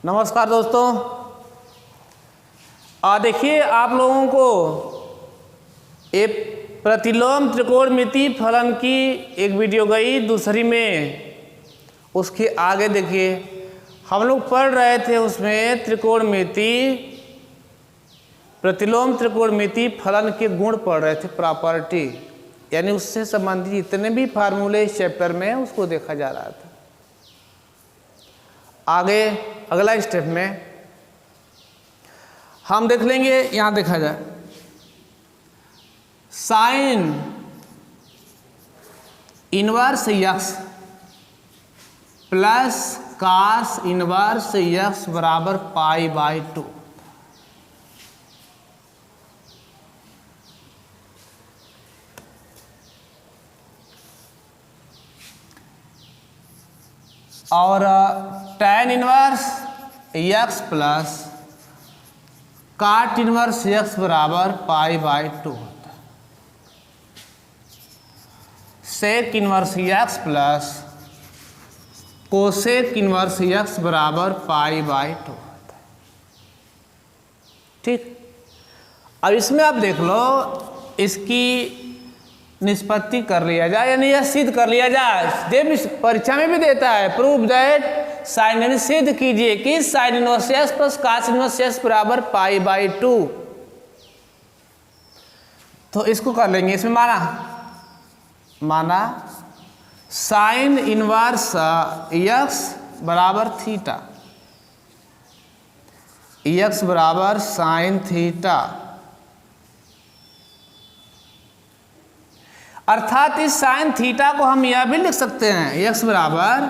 नमस्कार दोस्तों। देखिए आप लोगों को एक प्रतिलोम त्रिकोणमिति फलन की एक वीडियो गई, दूसरी में उसके आगे देखिए हम लोग पढ़ रहे थे उसमें त्रिकोणमिति प्रतिलोम त्रिकोणमिति फलन के गुण पढ़ रहे थे, प्रॉपर्टी, यानी उससे संबंधित जितने भी फार्मूले इस चैप्टर में उसको देखा जा रहा था। आगे अगला स्टेप में हम देख लेंगे, यहां देखा जाए sine inverse x plus cos inverse x बराबर पाई बाई 2। और tan inverse x plus cot inverse x बराबर पाई बाई 2 होता है। Sec inverse x plus cosec inverse x बराबर पाई बाई 2 होता है। ठीक, अब इसमें आप देख लो, इसकी निष्पत्ति कर लिया जाए, यानी यह सिद्ध कर लिया जाए। परीक्षा में भी देता है, प्रूव दैट साइन, यानी सिद्ध कीजिए कि sign inverse x plus cos inverse x बराबर पाई बाई 2। तो इसको कर लेंगे। इसमें माना साइन इनवर्स एक्स बराबर थीटा, एक्स बराबर साइन थीटा, अर्थात इस साइन थीटा को हम यह भी लिख सकते हैं एक्स बराबर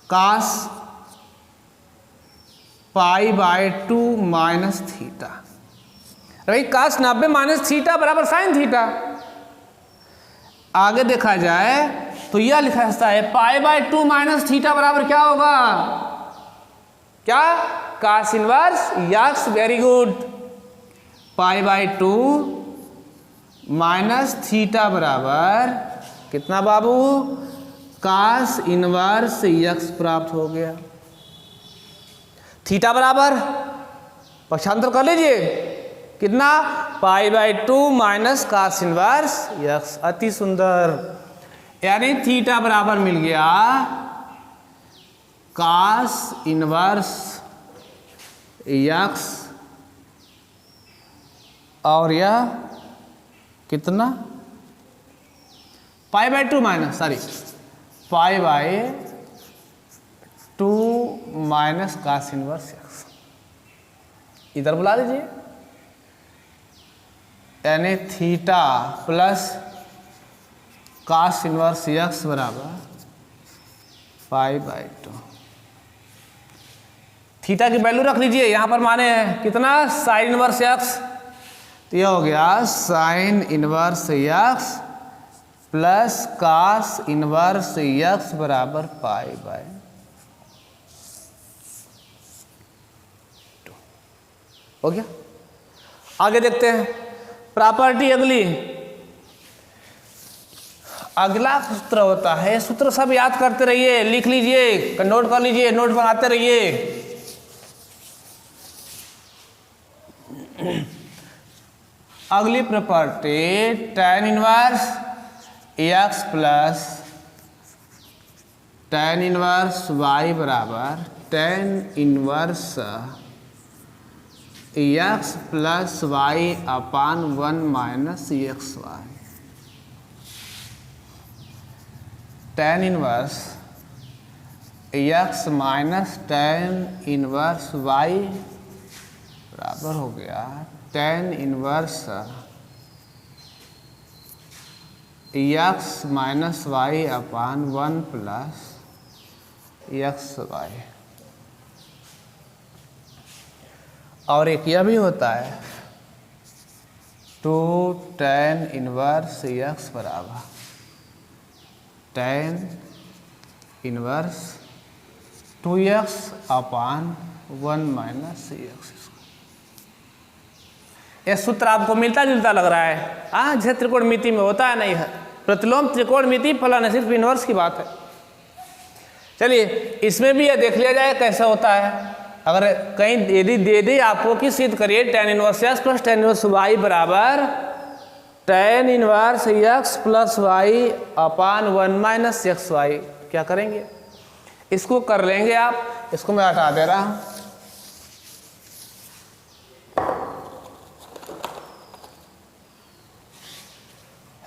कास पाई बाई 2 माइनस थीटा। भाई कास 90 माइनस थीटा बराबर साइन थीटा। आगे देखा जाए तो यह लिखा जाता है पाई बाई 2 माइनस थीटा बराबर क्या होगा, क्या, cos inverse x, very good, pi by 2 minus theta बराबर कितना बाबू, कास इनवर्स यक्स प्राप्त हो गया। थीटा बराबर पक्षांतर कर लीजिए, कितना, pi by 2 minus cos inverse x. अति सुंदर, यानी थीटा बराबर मिल गया कास इनवर्स यक्स, और यह कितना, pi by 2 minus, sorry, pi by 2 minus cos inverse x, इधर बुला लीजिए, यानी theta plus cos inverse x बराबर पाई बाई 2। थीटा की वैल्यू रख लीजिए, यहां पर माने कितना, साइन इनवर्स एक्स, तो यह हो गया sine inverse x plus cos inverse x बराबर पाई बाई 2 हो गया। आगे देखते हैं प्रॉपर्टी। अगला सूत्र होता है, सूत्र सब याद करते रहिए, लिख लीजिए, नोट कर लीजिए, नोट बनाते रहिए। अगली property tan inverse x plus tan inverse y बराबर tan inverse x plus y upon 1 minus x y. tan inverse x minus tan inverse y बराबर हो गया tan inverse x minus y upon 1 plus x y. और एक यह भी होता है 2 tan इनवर्स एक्स बराबर tan inverse 2x upon 1 minus x. यह सूत्र आपको मिलता जुलता लग रहा है, हाँ, जैसे त्रिकोणमिति में होता है, नहीं है, प्रतिलोम त्रिकोणमिति फलन है, सिर्फ इनवर्स की बात है। चलिए इसमें भी यह देख लिया जाए कैसा होता है। अगर कहीं यदि दे दे आपको कि सिद्ध करिए tan inverse x plus tan inverse y बराबर tan inverse x plus y upon 1 minus x Y, क्या करेंगे? इसको कर लेंगे आप, इसको मैं हटा दे रहा हूं।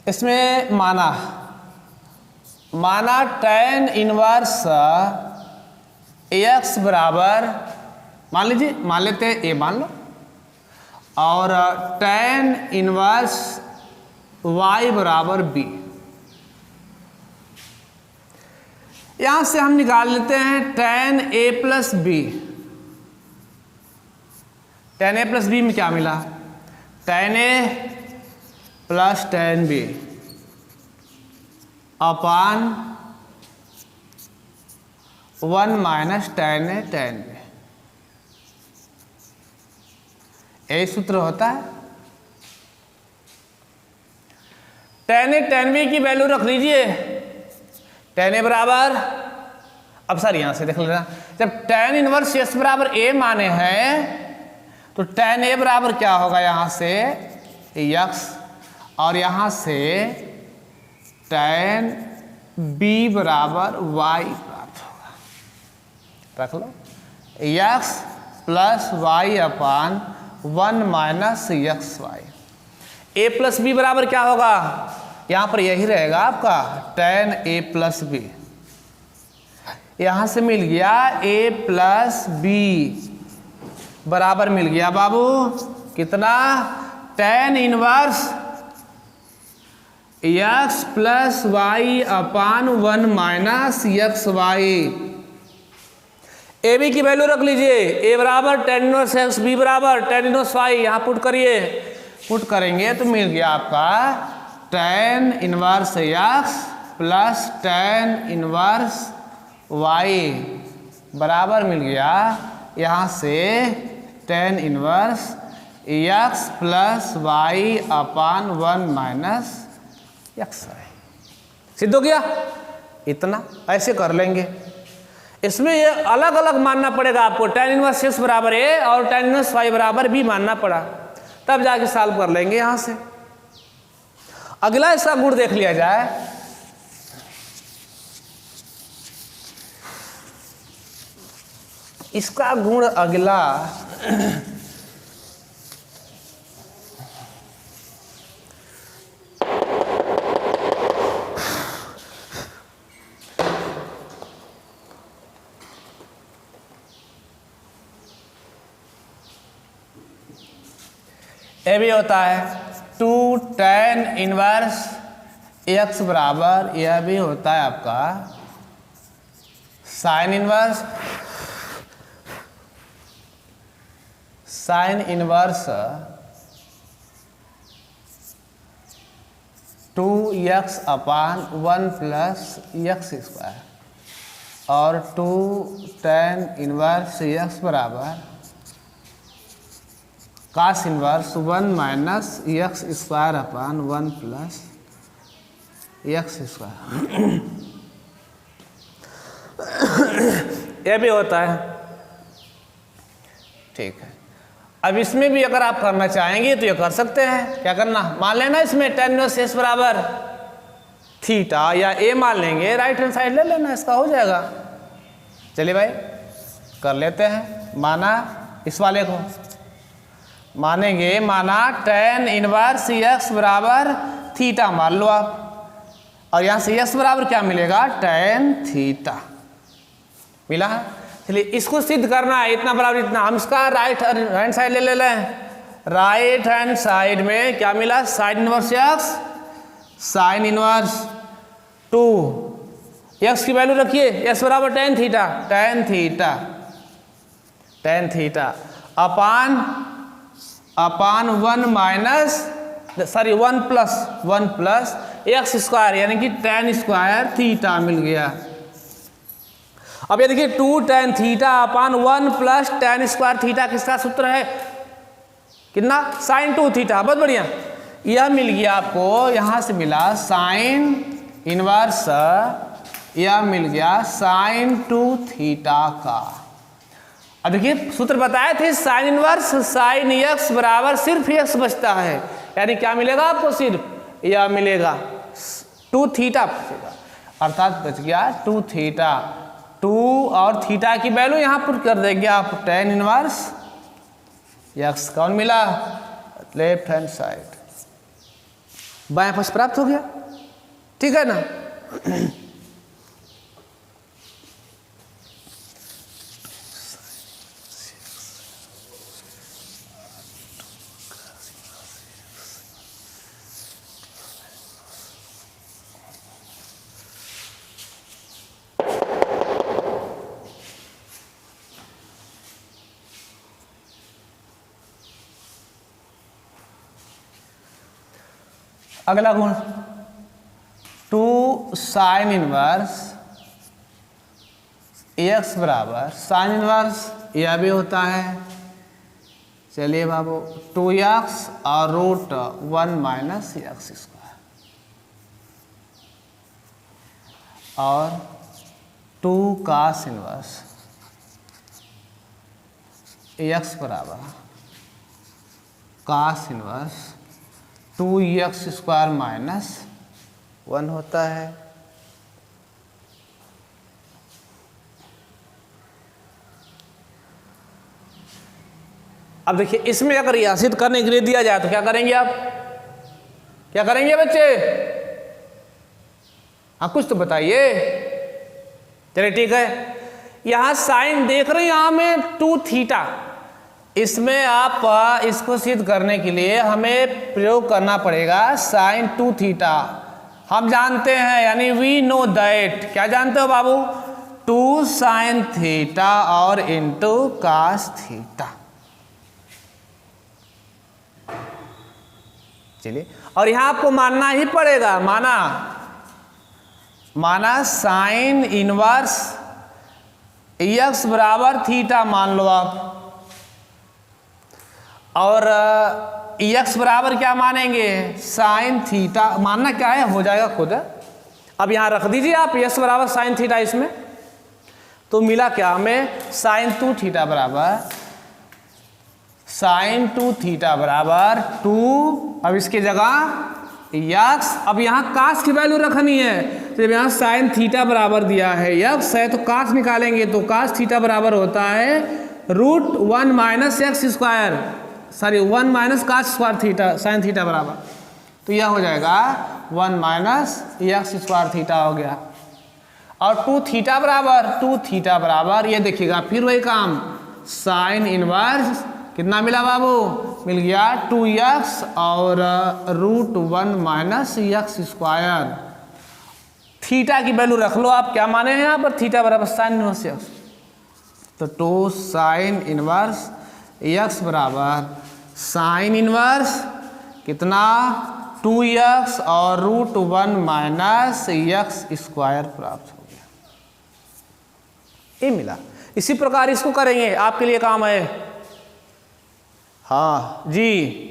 इसमें माना tan इनवर्स x बराबर, मान लीजिए, मान लेते हैं a मान लो, और tan इनवर्स y बराबर b। यहां से हम निकाल लेते हैं tan a plus b. tan a plus b में क्या मिला? tan a plus tan b upon 1 minus tan a tan b, यही सूत्र होता है। tan a tan b की वैल्यू रख लीजिए। tan a बराबर, अब सर यहां से देख लेना, जब tan इनवर्स s बराबर a माने हैं तो tan a बराबर क्या होगा? यहां से x, और यहां से tan b बराबर y प्राप्त होगा। रख लो, x plus y upon 1 minus x y. a plus b बराबर क्या होगा? यहां पर यही रहेगा आपका tan a प्लस बी। यहां से मिल गया a प्लस बी बराबर मिल गया बाबू कितना? tan inverse x plus y upon 1 minus x y. A b की वैल्यू रख लीजिए, a बराबर tan इनवर्स x, b बराबर tan इनवर्स y। यहाँ पुट करिए, पुट करेंगे तो मिल गया आपका tan inverse x plus tan inverse y बराबर मिल गया यहाँ से tan inverse x plus y upon 1 minus x y. सिद्ध हो गया? इतना ऐसे कर लेंगे। इसमें ये अलग अलग मानना पड़ेगा आपको, tan इनवर्स x बराबर a और tan इनवर्स y बराबर b मानना पड़ा, तब जाके सॉल्व कर लेंगे यहां से। अगला इसका गुण देख लिया जाए। इसका गुण अगला ये भी होता है 2 tan इनवर्स x बराबर, यह भी होता है आपका sine inverse 2x upon 1 plus x square, और 2 tan इनवर्स x बराबर cos inverse 1 minus x square upon 1 plus x square. यह भी होता है, ठीक है। अब इसमें भी अगर आप करना चाहेंगे तो ये कर सकते हैं। क्या करना? मान लेना इसमें tan इनवर्स s बराबर थीटा या a मान लेंगे, राइट हैंड साइड ले लेना, इसका हो जाएगा। चलिए भाई कर लेते हैं। माना इस वाले को मानेंगे, माना tan इनवर्स x बराबर थीटा मान लो आप, और यहां से x बराबर क्या मिलेगा? tan थीटा मिला है। चलिए इसको सिद्ध करना है, इतना बराबर इतना। हम इसका राइट हैंड साइड ले लें। राइट हैंड साइड में क्या मिला? Sine inverse x, sine inverse 2 x की वैल्यू रखिए, x बराबर tan theta upon 1 minus 1 plus x square, यानी कि tan स्क्वायर थीटा मिल गया। अब ये देखिए 2 tan theta upon 1 plus tan square theta किसका सूत्र है? कितना? sin 2 theta. बहुत बढ़िया, यह मिल गया आपको। यहां से मिला साइन इनवर्स यह मिल गया साइन 2 थीटा का। अब देखिए सूत्र बताए थे साइन इनवर्स साइन एक्स बराबर सिर्फ एक्स बचता है, यानी क्या मिलेगा आपको, सिर्फ यह मिलेगा 2 थीटा बचेगा, अर्थात बच गया 2 थीटा। 2 और थीटा की वैल्यू यहाँ पुट कर देंगे आप, टेन इनवर्स एक्स कौन मिला, लेफ्ट हैंड साइड, बाएं पक्ष प्राप्त हो गया, ठीक है ना। अगला गुण 2 साइन इनवर्स एक्स बराबर साइन इनवर्स यह भी होता है, चलिए बाबू 2x और रूट 1 माइनस एक्स स्क्वायर और 2 कास इनवर्स एक्स बराबर cos inverse 2x square minus 1 होता है। अब देखिए इसमें अगर यह सिद्ध करने के लिए दिया जाए तो क्या करेंगे आप, क्या करेंगे बच्चे, हाँ कुछ तो बताइए। चलिए ठीक है, यहां साइन देख रहे हैं यहां में 2 थीटा, इसमें आप इसको सिद्ध करने के लिए हमें प्रयोग करना पड़ेगा साइन 2 थीटा। हम जानते हैं यानी वी नो दैट, क्या जानते हो बाबू, 2 साइन थीटा और इनटू कास थीटा। चलिए, और यहां आपको मानना ही पड़ेगा, माना साइन इनवर्स एक्स बराबर थीटा मान लो आप, और एक्स बराबर क्या मानेंगे, साइन थीटा, मानना क्या है हो जाएगा खुद। अब यहां रख दीजिए आप एक्स बराबर साइन थीटा, इसमें तो मिला क्या हमें, साइन 2 थीटा बराबर साइन 2 थीटा बराबर 2, अब इसके जगह एक्स, अब यहाँ कास की वैल्यू रखनी है, तो जब यहाँ साइन थीटा बराबर दिया है एक्स है तो कास निकालेंगे, तो कास थीटा बराबर होता है root 1 minus x square, sorry 1 minus cos square theta sine theta बराबर, तो यह हो जाएगा 1 माइनस एक्स स्क्वायर थीटा हो गया। और 2 थीटा बराबर ये देखिएगा फिर वही काम, साइन इनवर्स कितना मिला बाबू, मिल गया 2x और root 1 minus x square. Theta की वैल्यू रख लो आप, क्या माने हैं यहाँ पर, थीटा बराबर साइन इनवर्स एक्स, तो 2 साइन इनवर्स एक्स बराबर साइन इनवर्स कितना 2x और रूट 1 माइनस एक्स स्क्वायर प्राप्त हो गया, ये मिला। इसी प्रकार इसको करेंगे, आपके लिए काम है, हाँ जी।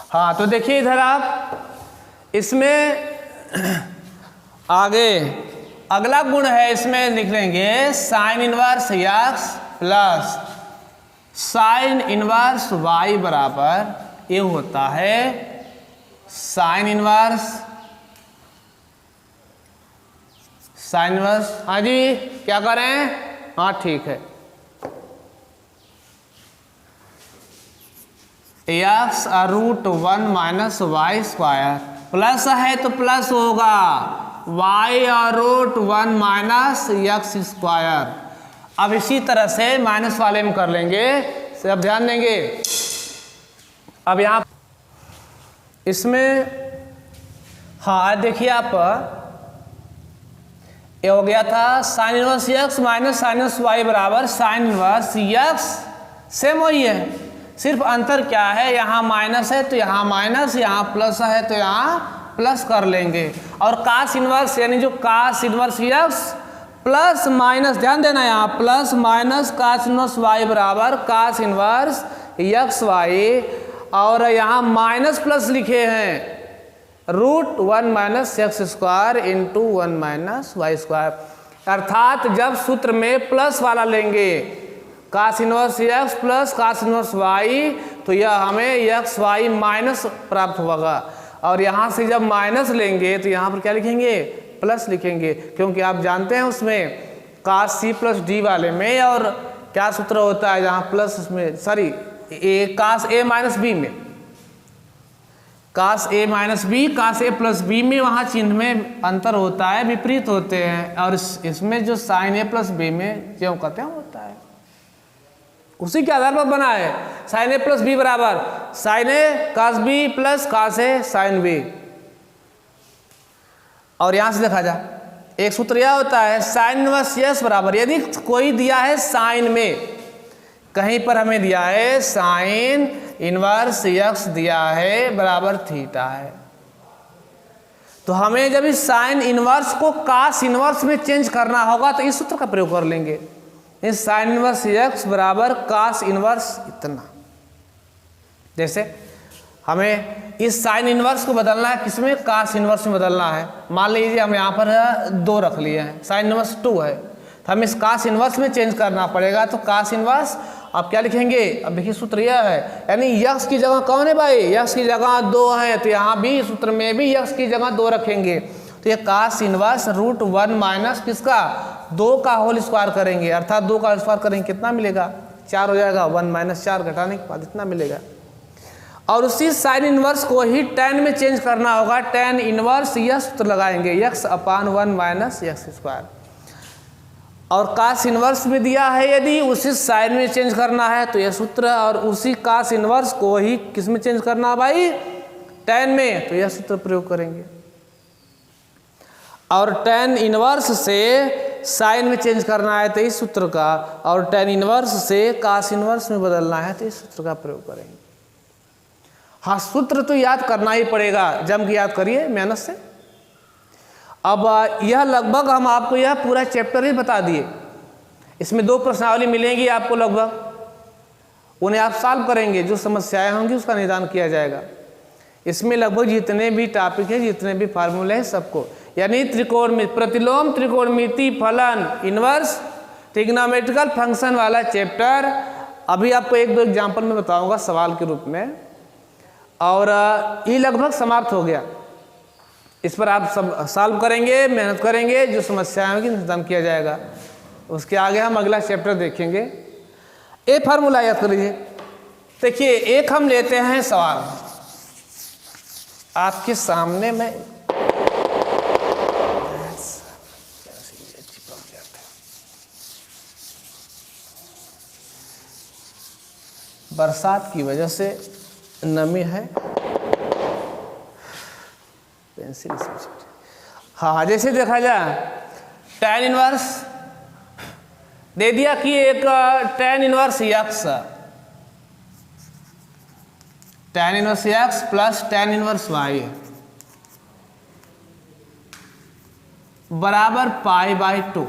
हाँ तो देखिए इधर आप, इसमें आगे अगला गुण है, इसमें लिख लेंगे sine inverse x plus sine inverse y बराबर ये होता है साइन इनवर्स, हाँ जी क्या करें, हाँ ठीक है, x root 1 minus y square, plus है तो प्लस होगा, वाई और रूट 1 माइनस एक्स स्क्वायर। अब इसी तरह से माइनस वाले में कर लेंगे, सब ध्यान देंगे। अब यहाँ इसमें हाँ देखिए आप, ये हो गया था sine inverse x minus sine inverse y बराबर साइन इनवर्स एक्स, सेम वही है, सिर्फ अंतर क्या है, यहाँ माइनस है तो यहाँ माइनस, यहाँ प्लस है तो यहाँ प्लस कर लेंगे, और कास इनवर्स यानी जो cos inverse x plus minus, ध्यान देना यहाँ plus minus cos inverse y बराबर कास इनवर्स यक्स वाई, और यहाँ माइनस प्लस लिखे हैं root 1 minus x square into 1 minus y square, अर्थात जब सूत्र में प्लस वाला लेंगे cos inverse x plus cos inverse y, तो यह हमें एक्स वाई माइनस प्राप्त होगा, और यहाँ से जब माइनस लेंगे तो यहाँ पर क्या लिखेंगे, प्लस लिखेंगे, क्योंकि आप जानते हैं उसमें कास सी प्लस डी वाले में और क्या सूत्र होता है जहाँ प्लस में, सॉरी ए कास ए माइनस बी में, कास ए माइनस बी कास ए प्लस बी में वहाँ चिन्ह में अंतर होता है, विपरीत होते हैं, और इसमें जो साइन ए प्लस बी में ज्यों कहते हैं होता है, उसी के आधार पर बना है साइन ए प्लस बी बराबर साइन ए कास बी प्लस कास ए साइन बी। और यहां से देखा जाए एक सूत्र यह होता है साइन इनवर्स यस बराबर, यदि कोई दिया है साइन में, कहीं पर हमें दिया है साइन इनवर्स यक्स दिया है बराबर थीटा है, तो हमें जब इस साइन इनवर्स को कास इनवर्स में चेंज करना होगा तो इस सूत्र का प्रयोग कर लेंगे, इस साइन इनवर्स यक्स बराबर कास इनवर्स इतना। जैसे हमें इस साइन इनवर्स को बदलना है किसमें, कास इनवर्स में बदलना है, मान लीजिए हम यहाँ पर 2 रख लिए हैं, साइन इनवर्स 2 है, तो हमें इस कास इनवर्स में चेंज करना पड़ेगा, तो कास इनवर्स आप क्या लिखेंगे, अब देखिए सूत्र यह है, यानी यक्स की जगह कौन है भाई, यक्स की जगह 2 है, तो यहाँ भी सूत्र में भी यक्स की जगह 2 रखेंगे, तो ये कास इनवर्स रूट 1 माइनस किसका 2 का होल स्क्वायर करेंगे, अर्थात 2 का होल स्क्वायर करेंगे कितना मिलेगा 4 हो जाएगा, 1 माइनस 4 घटाने के बाद इतना मिलेगा। और उसी साइन इनवर्स को ही tan में चेंज करना होगा, tan इनवर्स यह सूत्र लगाएंगे x अपान 1 माइनस एक्स स्क्वायर, और कास इनवर्स में दिया है यदि उसी साइन में चेंज करना है तो यह सूत्र, और उसी कास इनवर्स को ही किस में चेंज करना है भाई tan में, तो यह सूत्र प्रयोग करेंगे, और tan इनवर्स से साइन में चेंज करना है तो इस सूत्र का, और tan इनवर्स से कास इनवर्स में बदलना है तो इस सूत्र का प्रयोग करेंगे। हाँ सूत्र तो याद करना ही पड़ेगा, जम के याद करिए मेहनत से। अब यह लगभग हम आपको यह पूरा चैप्टर ही बता दिए, इसमें 2 प्रश्नावली मिलेंगी आपको लगभग, उन्हें आप सॉल्व करेंगे, जो समस्याएं होंगी उसका निदान किया जाएगा। इसमें लगभग जितने भी टॉपिक हैं, जितने भी फार्मूले हैं सबको, यानी प्रतिलोम त्रिकोणमिति फलन इनवर्स ट्रिग्नोमेट्रिकल फंक्शन वाला चैप्टर अभी आपको 1-2 एग्जाम्पल में बताऊंगा सवाल के रूप में, और ये लगभग समाप्त हो गया। इस पर आप सब सॉल्व करेंगे, मेहनत करेंगे, जो समस्याएं होंगी निदान किया जाएगा। उसके आगे हम अगला चैप्टर देखेंगे। एक फार्मूला याद कर लीजिए, देखिए एक हम लेते हैं सवाल आपके सामने में, बरसात की वजह से नमी है, पेंसिल से, हाँ जैसे देखा जाए tan इनवर्स दे दिया कि एक tan inverse x, tan inverse x plus tan inverse y बराबर π/2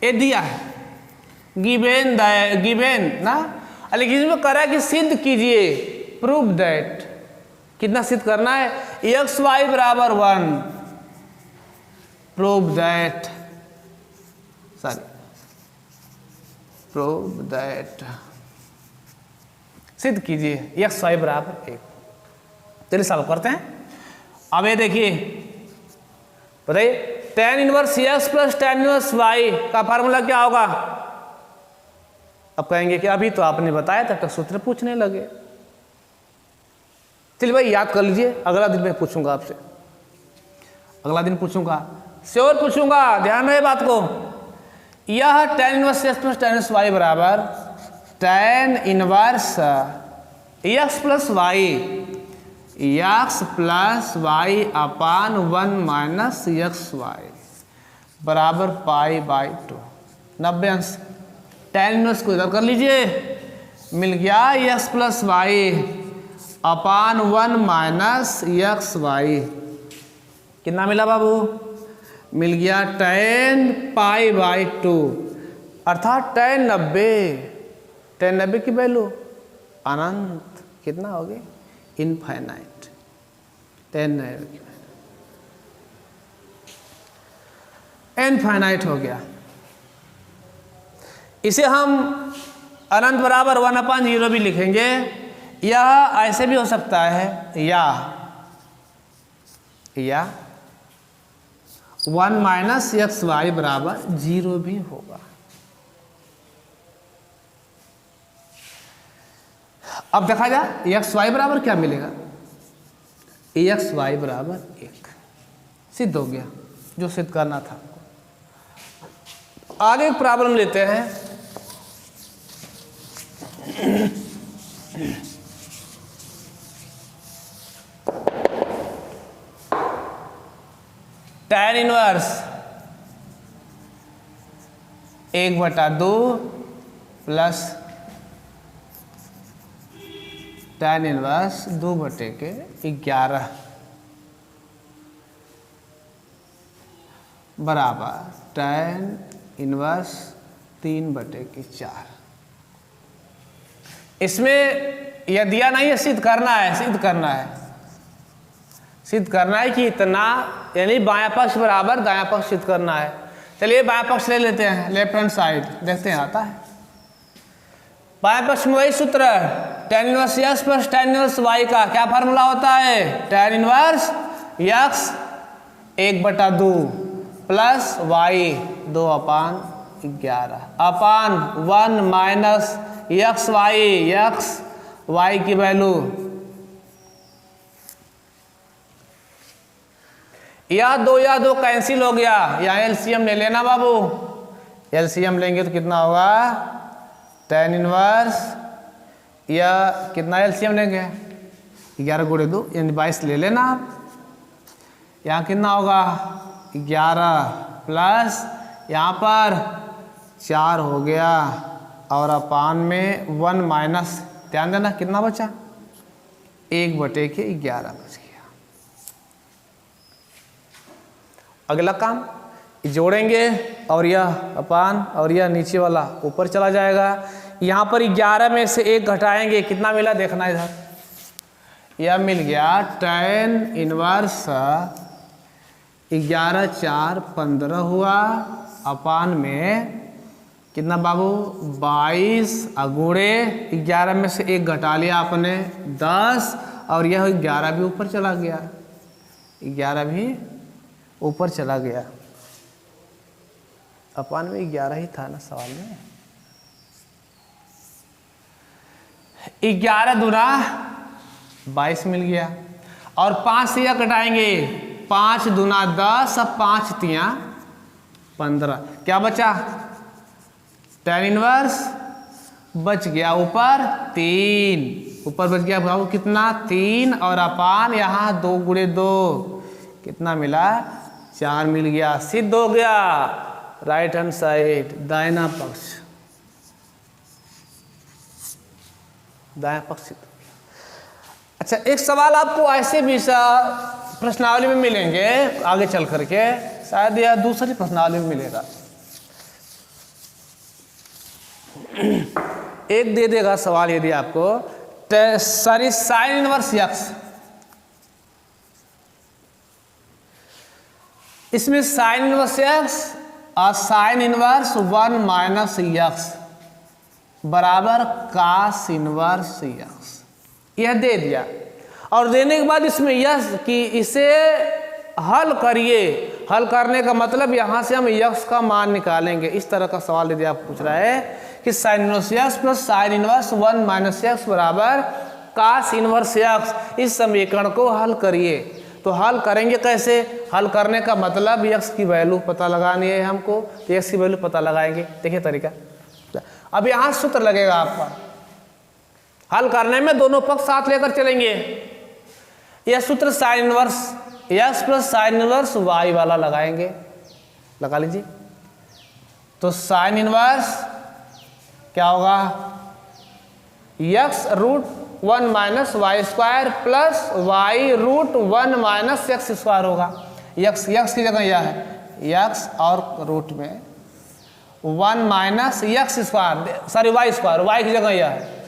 ये दिया है, गिवेन ना, लेकिन इसमें करा कि सिद्ध कीजिए, प्रूव दैट, कितना सिद्ध करना है, एक्स वाई बराबर 1, प्रूव दैट, प्रूव दैट, सिद्ध कीजिए एक्स वाई बराबर 1। चलिए सॉल्व करते हैं। अब ये देखिए बताइए tan inverse x plus tan inverse y का फार्मूला क्या होगा। अब कहेंगे कि अभी तो आपने बताया था, तो सूत्र पूछने लगे। चलिए भाई याद कर लीजिए, अगला दिन मैं पूछूंगा आपसे, अगला दिन पूछूंगा, श्योर पूछूंगा, ध्यान रहे बात को। यह tan inverse x plus tan inverse y बराबर tan inverse x plus y, x plus y upon 1 minus x y बराबर π/2, 90 अंश। tan इनवर्स को इधर कर लीजिए, मिल गया x plus y upon 1 minus x Y कितना मिला बाबू? मिल गया tan π/2 अर्थात tan 90 की वैल्यू अनंत कितना हो गया? इनफाइनाइट। tan 90 की इनफाइनाइट हो गया। इसे हम अनंत बराबर 1/0 भी लिखेंगे, यह ऐसे भी हो सकता है या 1 - xy बराबर 0 भी होगा। अब देखा जाए xy बराबर क्या मिलेगा? xy बराबर 1 सिद्ध हो गया जो सिद्ध करना था। आगे एक प्रॉब्लम लेते हैं। tan inverse 1/2 plus tan inverse 2/11 बराबर tan इनवर्स 3/4। इसमें यह दिया नहीं है, सिद्ध करना है, सिद्ध करना है कि इतना, यानी बायां पक्ष बराबर दायां पक्ष सिद्ध करना है। चलिए बायां पक्ष ले लेते हैं, लेफ्ट हैंड साइड देखते हैं आता है। बायां पक्ष में वही सूत्र tan inverse x plus tan inverse y का क्या फार्मूला होता है? tan inverse x 1/2 plus y 2/11 अपान 1 - xy की वैल्यू या दो कैंसिल हो गया। यहाँ एलसीएम ले लेना बाबू, एलसीएम लेंगे तो कितना होगा? tan इनवर्स या कितना एलसीएम लेंगे? 11 × 2 यानी 22 ले लेना आप। यहाँ कितना होगा? 11 प्लस यहाँ पर 4 हो गया और अपान में 1 माइनस, ध्यान देना कितना बचा? 1/11 बच गया। अगला काम जोड़ेंगे और यह अपान और यह नीचे वाला ऊपर चला जाएगा। यहाँ पर 11 में से 1 घटाएंगे, कितना मिला देखना इधर। यह मिल गया tan इनवर्स 11 4 15 हुआ अपान में कितना बाबू? 22 गुणे 11 में से 1 घटा लिया आपने 10 और यह 11 भी ऊपर चला गया, 11 भी ऊपर चला गया। अपान में 11 ही था ना सवाल में। 11 दूना 22 मिल गया और 5 से यह कटाएंगे, 5 दूना 10 और 5 तियां 15। क्या बचा? tan इनवर्स बच गया ऊपर 3, ऊपर बच गया बाबू कितना? 3 और अपान यहाँ 2 × 2 कितना मिला? 4 मिल गया। सिद्ध हो गया राइट हैंड साइड दाहिना पक्ष, दायां पक्ष सिद्ध हो गया। अच्छा एक सवाल आपको ऐसे भी प्रश्नावली में मिलेंगे आगे चल करके, शायद यह दूसरी प्रश्नावली में मिलेगा। एक दे देगा सवाल यदि आपको सारी साइन इनवर्स x, इसमें साइन इनवर्स x और साइन इनवर्स 1 - x बराबर कास इनवर्स x, यह दे दिया। और देने के बाद इसमें यह कि इसे हल करिए, हल करने का मतलब यहाँ से हम x का मान निकालेंगे। इस तरह का सवाल यदि आप पूछ रहा है कि sine inverse x plus sine inverse 1 - x बराबर कास इनवर्स x, इस समीकरण को हल करिए। तो हल करेंगे कैसे? हल करने का मतलब x की वैल्यू पता लगानी है हमको, तो x की वैल्यू पता लगाएंगे। देखिए तरीका, अब यहाँ सूत्र लगेगा आपका। हल करने में दोनों पक्ष साथ लेकर चलेंगे। यह सूत्र sine inverse x plus sine inverse y वाला लगाएंगे, लगा लीजिए। तो साइन इनवर्स क्या होगा? x √1 - y² plus y √1 - x² होगा। यक्स की जगह यह है यक्स और रूट में 1 minus x square, sorry y square, y की जगह यह है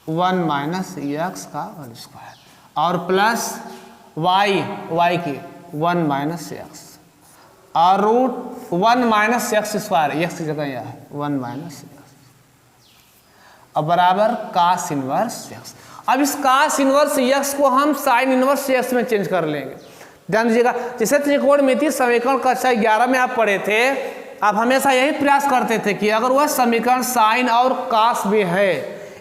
1 माइनस यक्स का होल स्क्वायर और प्लस वाई की 1 माइनस यक्स और root 1 minus x square, x की जगह यह है 1 माइनस यक्स अब बराबर कास इनवर्स यक्स। अब इस कास इनवर्स यक्स को हम साइन इनवर्स यक्स में चेंज कर लेंगे। ध्यान दीजिएगा, जैसे त्रिकोणमितीय समीकरण कक्षा 11 में आप पढ़े थे, आप हमेशा यही प्रयास करते थे कि अगर वह समीकरण साइन और कास भी है,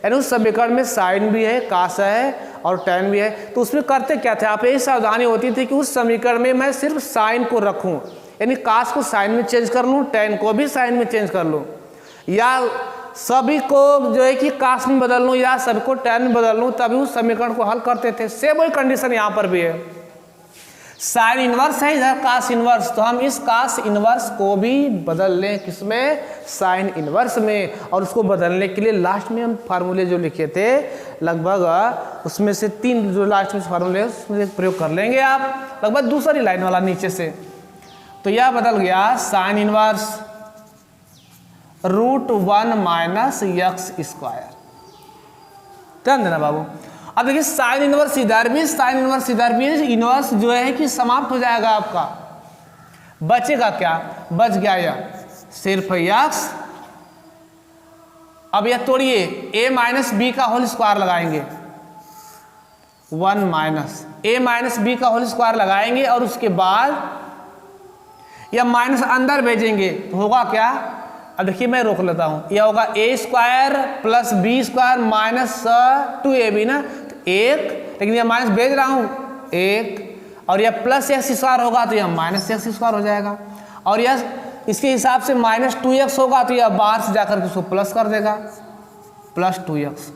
यानी उस समीकरण में साइन भी है, कास है और टैन भी है, तो उसमें करते क्या थे आप, यही सावधानी होती थी कि उस समीकरण में मैं सिर्फ साइन को रखूं, यानी कास को साइन में चेंज कर लूं, टैन को भी साइन में चेंज कर लूं, या सभी को जो है कि कास में बदल लूं या सभी को टैन में बदल लूं, तभी उस समीकरण को हल करते थे। सेम वही कंडीशन यहाँ पर भी है। साइन इनवर्स है इधर कास इनवर्स, तो हम इस कास इनवर्स को भी बदल लें किसमें, साइन इनवर्स में। और उसको बदलने के लिए लास्ट में हम फार्मूले जो लिखे थे लगभग उसमें से 3 जो लास्ट में फार्मूले उसमें प्रयोग कर लेंगे आप, लगभग दूसरी लाइन वाला नीचे से। तो यह बदल गया sine inverse root 1 minus x square. ध्यान देना बाबू। अब देखिए साइन इनवर्स इधर भी, साइन इनवर्स इधर भी, इनवर्स जो है कि समाप्त हो जाएगा आपका, बचेगा क्या, बच गया यह सिर्फ यक्स। अब यह तोड़िए, a माइनस बी का होल स्क्वायर लगाएंगे, 1 माइनस a माइनस बी का होल स्क्वायर लगाएंगे और उसके बाद यह माइनस अंदर भेजेंगे तो होगा क्या, अब देखिए मैं रोक लेता हूं, यह होगा a square plus b square minus 2ab ना, तो 1, लेकिन यह माइनस भेज रहा हूं 1, और यह प्लस एक्स स्क्वायर होगा तो यह माइनस एक्स स्क्वायर हो जाएगा, और यह इसके हिसाब से माइनस 2x होगा तो यह बाहर से जाकर के उसको प्लस कर देगा, plus 2x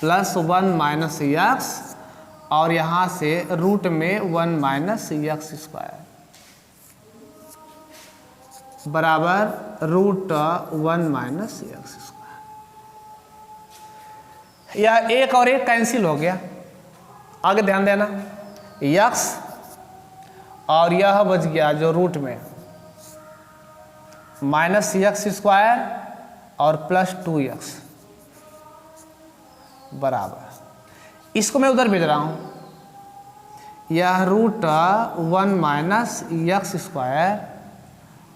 plus 1 minus x, और यहां से रूट में 1 माइनस एक्स स्क्वायर बराबर रूट 1 माइनस एक्स स्क्वायर। यह एक और एक कैंसिल हो गया, आगे ध्यान देना, एक्स और यह बच गया जो रूट में माइनस एक्स स्क्वायर और प्लस 2x बराबर, इसको मैं उधर भेज रहा हूं, यह रूट 1 माइनस एक्स स्क्वायर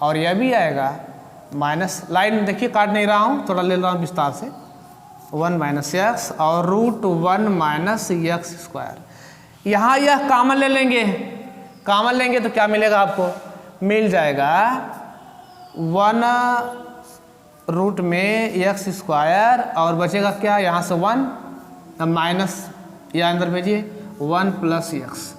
और यह भी आएगा माइनस, लाइन देखिए काट नहीं रहा हूँ, थोड़ा ले रहा हूँ विस्तार से, 1 माइनस एक्स और रूट 1 माइनस एक्स स्क्वायर। यहाँ यह कॉमन ले लेंगे, कॉमन लेंगे तो क्या मिलेगा आपको, मिल जाएगा 1 रूट में एक्स स्क्वायर और बचेगा क्या, यहाँ से 1 माइनस, या अंदर भेजिए 1 प्लस एक्स,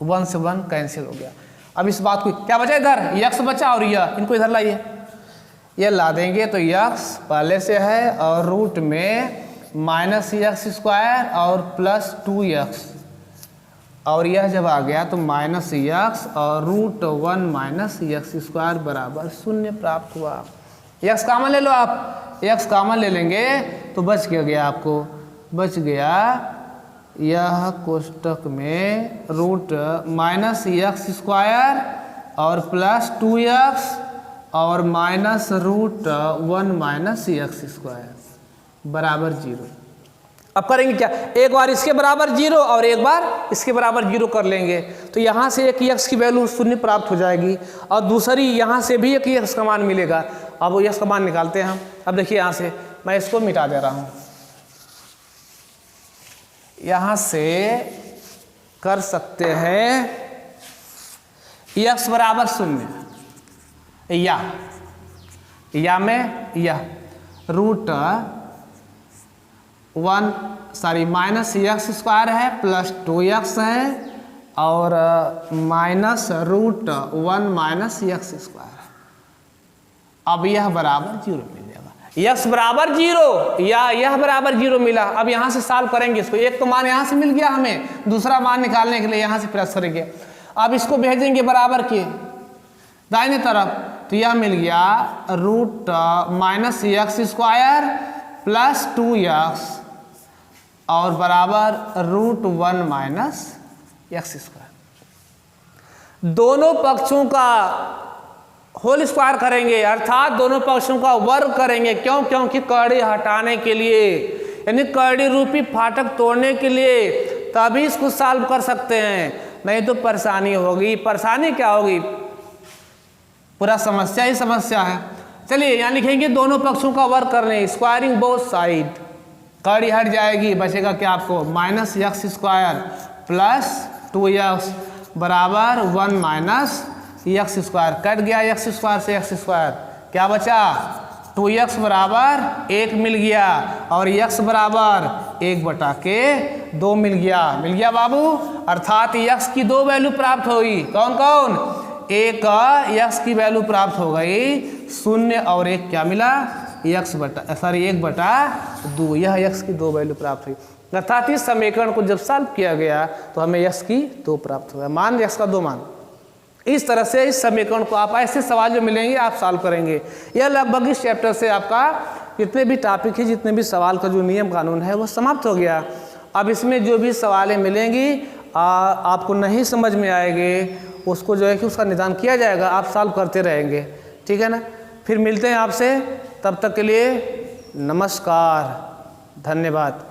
1 से 1 कैंसिल हो गया। अब इस बात को क्या बचा, इधर यक्स बचा और यह, इनको इधर लाइए, ये ला देंगे तो यक्स पहले से है और रूट में माइनस एक्स स्क्वायर और प्लस 2x, और यह जब आ गया तो माइनस एक्स और रूट 1 माइनस एक्स स्क्वायर बराबर 0 प्राप्त हुआ। एक्स कॉमन ले लो आप, एक्स कॉमन ले लेंगे तो बच गया आपको, बच गया यह कोष्टक में रूट माइनस एक्स स्क्वायर और प्लस 2x और minus root 1 minus x square बराबर 0। अब करेंगे क्या, एक बार इसके बराबर 0 और एक बार इसके बराबर 0 कर लेंगे, तो यहाँ से एक x की वैल्यू 0 प्राप्त हो जाएगी और दूसरी यहाँ से भी एक x का मान मिलेगा। अब वो x का मान निकालते हैं हम। अब देखिए यहाँ से मैं इसको मिटा दे रहा हूँ, यहाँ से कर सकते हैं x बराबर 0, या में यह root 1 sorry minus x square है प्लस 2x है और minus root 1 minus x square. अब यह बराबर 0 मिल जाएगा, x बराबर 0 या यह बराबर 0 मिला। अब यहाँ से सॉल्व करेंगे इसको, एक तो मान यहाँ से मिल गया हमें, दूसरा मान निकालने के लिए यहाँ से प्रयास करेंगे। अब इसको भेजेंगे बराबर के दाहिने तरफ, तो यह मिल गया root minus x square plus 2x और बराबर रूट 1 माइनस एक्स स्क्वायर। दोनों पक्षों का होल स्क्वायर करेंगे, अर्थात दोनों पक्षों का वर्ग करेंगे। क्यों? क्योंकि कड़ी हटाने के लिए, यानी कड़ी रूपी फाटक तोड़ने के लिए, तभी इसको सॉल्व कर सकते हैं, नहीं तो परेशानी होगी। परेशानी क्या होगी? पूरा समस्या ही समस्या है। चलिए यहाँ लिखेंगे दोनों पक्षों का वर्ग करने, स्क्वायरिंग बोथ साइड। कड़ी हट जाएगी, बचेगा क्या आपको? Minus x square plus 2x बराबर 1 माइनस एक्स स्क्वायर। कट गया एक्स स्क्वायर से एक्स स्क्वायर, क्या बचा? 2x बराबर 1 मिल गया और x बराबर 1/2 मिल गया। मिल गया बाबू, अर्थात x की दो वैल्यू प्राप्त होगी। कौन कौन? एक x की वैल्यू प्राप्त हो गई 0 और 1 क्या मिला? 1/2। यह x की दो वैल्यू प्राप्त हुई। अर्थात इस समीकरण को जब सॉल्व किया गया तो हमें x की 2 प्राप्त हुआ, मान x का 2 मान। इस तरह से इस समीकरण को आप, ऐसे सवाल जो मिलेंगे आप सॉल्व करेंगे। यह लगभग इस चैप्टर से आपका जितने भी टॉपिक है, जितने भी सवाल का जो नियम कानून है वो समाप्त हो गया। अब इसमें जो भी सवालें मिलेंगी आपको नहीं समझ में आएंगे, उसको जो है कि उसका निदान किया जाएगा, आप सॉल्व करते रहेंगे। ठीक है ना? फिर मिलते हैं आपसे, तब तक के लिए नमस्कार, धन्यवाद।